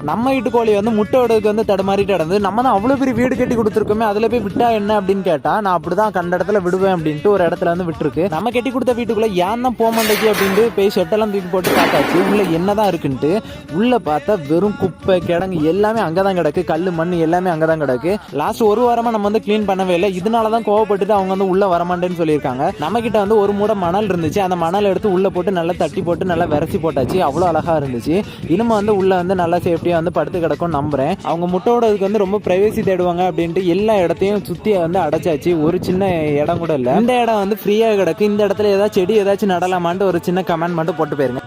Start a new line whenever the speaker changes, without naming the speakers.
நம்ம வீட்டு கோழி வந்து முட்டை விடுறதுக்கு வந்து தடுமாறிட்டு கிடந்து, நம்ம தான் அவ்வளோ பெரிய வீடு கட்டி கொடுத்துருக்கோமே, அதில் போய் விட்டா என்ன அப்படின்னு கேட்டா, நான் அப்படிதான் கண்ட இடத்துல விடுவேன் அப்படின்ட்டு ஒரு இடத்துல வந்து விட்டுருக்கு. நம்ம கட்டி கொடுத்த வீட்டுக்குள்ள ஏன் தான் போக மாட்டேங்குது அப்படின்ட்டு போய் ஷெட்டெல்லாம் தூக்கி போட்டு பார்த்தாச்சு, உள்ள என்னதான் இருக்குன்ட்டு. உள்ள பார்த்தா வெறும் குப்பை கிடங்கு எல்லாமே அங்கதான் கிடக்கு, கல் மண் எல்லாமே அங்கதான் கிடக்கு. லாஸ்ட் ஒரு வாரமா நம்ம வந்து கிளீன் பண்ணவே இல்லை. இதனாலதான் கோவப்பட்டுட்டு அவங்க வந்து உள்ள வரமாட்டேன்னு சொல்லியிருக்காங்க. நம்ம கிட்ட வந்து ஒரு மூடை மணல் இருந்துச்சு, அந்த மணல் எடுத்து உள்ள போட்டு நல்லா தட்டி போட்டு நல்லா விரசி போட்டாச்சு. அவ்வளோ அழகா இருந்துச்சு. இனிமே வந்து உள்ள வந்து நல்லா சேஃப்டியா வந்து படுத்து கிடக்கும் நம்புறேன். அவங்க முட்டையோட இதுக்கு வந்து ரொம்ப பிரைவசி தேடுவாங்க அப்படின்ட்டு எல்லா இடத்தையும் சுத்தி வந்து அடைச்சாச்சு. ஒரு சின்ன இடம் கூட இல்லை. இந்த இடம் வந்து ஃப்ரீயா கிடக்கு. இந்த இடத்துல ஏதாச்சும் செடி ஏதாச்சும் நடலாமான்ட்டு ஒரு சின்ன கமெண்ட் மட்டும் போட்டு போயிருங்க.